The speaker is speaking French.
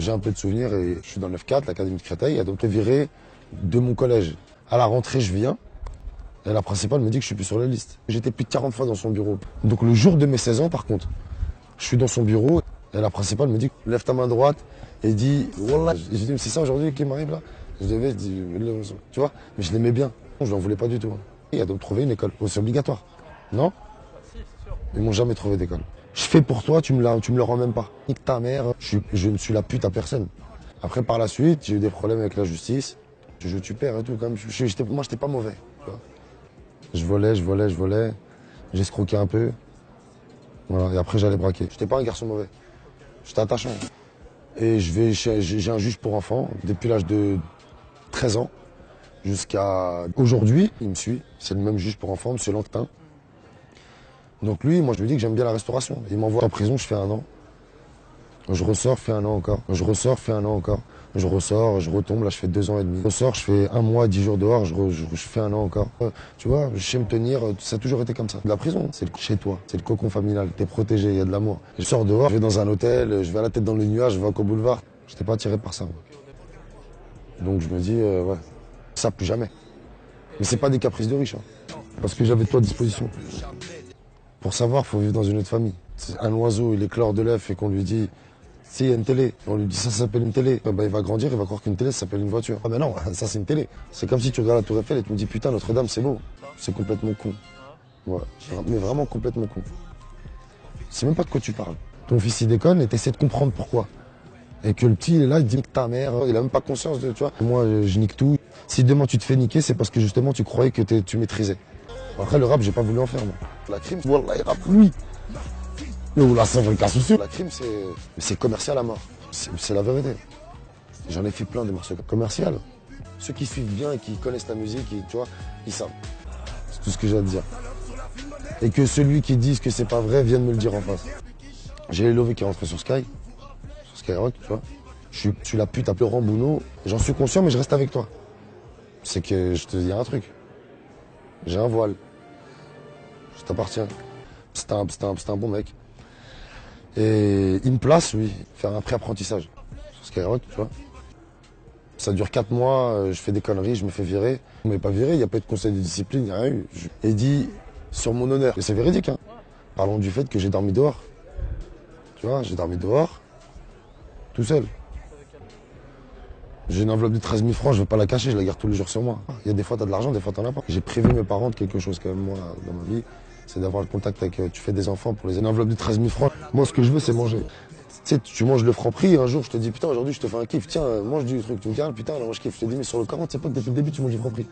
J'ai un peu de souvenirs et je suis dans le 9-4, l'académie de Créteil, et donc viré de mon collège. À la rentrée, je viens, et la principale me dit que je suis plus sur la liste. J'étais plus de 40 fois dans son bureau. Donc le jour de mes 16 ans, par contre, je suis dans son bureau, et la principale me dit, lève ta main droite, et dit, Wallah, j'ai dit, c'est ça aujourd'hui qui m'arrive là? Je devais, tu vois, mais je l'aimais bien. Je n'en voulais pas du tout. Il a donc trouvé une école. C'est obligatoire. Non? Ils m'ont jamais trouvé d'école. Je fais pour toi, tu me le rends même pas. Nique ta mère, je ne suis la pute à personne. Après, par la suite, j'ai eu des problèmes avec la justice. Tu perds et tout, quand même. Moi, j'étais pas mauvais. Tu vois. Je volais. J'escroquais un peu. Voilà, et après, j'allais braquer. J'étais pas un garçon mauvais. J'étais attachant. Et j'ai un juge pour enfants depuis l'âge de 13 ans jusqu'à aujourd'hui. Il me suit. C'est le même juge pour enfants, M. Lanquetin. Donc lui, moi je lui dis que j'aime bien la restauration. Il m'envoie en prison, je fais 1 an. Je ressors, je fais 1 an encore. Je ressors, je fais 1 an encore. Je ressors, je retombe, là je fais 2 ans et demi. Je ressors, je fais 1 mois, 10 jours dehors, je fais 1 an encore. Tu vois, je sais me tenir, ça a toujours été comme ça. La prison, c'est chez toi, c'est le cocon familial, t'es protégé, il y a de l'amour. Je sors dehors, je vais dans un hôtel, je vais à la tête dans les nuages, je vais au boulevard. Je n'étais pas attiré par ça. Donc je me dis, ouais, ça plus jamais. Mais c'est pas des caprices de riches, hein, parce que j'avais tout à disposition. Pour savoir, il faut vivre dans une autre famille. Un oiseau, il éclore de l'œuf et qu'on lui dit, si, il y a une télé. On lui dit, ça s'appelle une télé. Il va grandir, il va croire qu'une télé, ça s'appelle une voiture. Ah ben non, ça c'est une télé. C'est comme si tu regardes la Tour Eiffel et tu me dis, putain, Notre-Dame, c'est beau. C'est complètement con. Ouais, mais vraiment complètement con. C'est même pas de quoi tu parles. Ton fils, il déconne et t'essaies de comprendre pourquoi. Et que le petit, il est là, il dit, nique ta mère. Il a même pas conscience de, tu vois. Moi, je nique tout. Si demain tu te fais niquer, c'est parce que justement, tu croyais que tu maîtrisais. Après, le rap, j'ai pas voulu en faire, moi. La crime, wallah, il rappe, lui. Ou là, c'est vrai qu'un souci. La crime, c'est commercial à mort. C'est la vérité. J'en ai fait plein des morceaux commerciaux. Ceux qui suivent bien et qui connaissent la musique, tu vois, ils savent. C'est tout ce que j'ai à te dire. Et que celui qui dit que c'est pas vrai vienne me le dire en face. J'ai les Lové qui est rentré sur Skyrock, tu vois. Je suis la pute à Laurent Bounot. J'en suis conscient, mais je reste avec toi. C'est que je te dis un truc. J'ai un voile. Je t'appartiens. C'est un bon mec. Et il me place, oui, faire un pré-apprentissage sur Skyrock, tu vois. Ça dure 4 mois, je fais des conneries, je me fais virer. On m'est pas viré, il n'y a pas eu de conseil de discipline, il n'y a rien eu. Et il dit, sur mon honneur, et c'est véridique, hein. Parlons du fait que j'ai dormi dehors. Tu vois, j'ai dormi dehors, tout seul. J'ai une enveloppe de 13 000 francs, je ne vais pas la cacher, je la garde tous les jours sur moi. Il y a des fois, tu as de l'argent, des fois, tu n'en as pas. J'ai privé mes parents de quelque chose quand même, moi, dans ma vie. C'est d'avoir le contact avec, tu fais des enfants pour les une enveloppe de 13 000 francs. Moi, ce que je veux, c'est manger. Tu sais, tu manges le franc prix, un jour, je te dis, putain, aujourd'hui, je te fais un kiff. Tiens, mange du truc. Tu me dis, ah, putain, là, moi, je kiffe. Je te dis, mais sur le 40, c'est pas que depuis le début, tu manges du franc prix.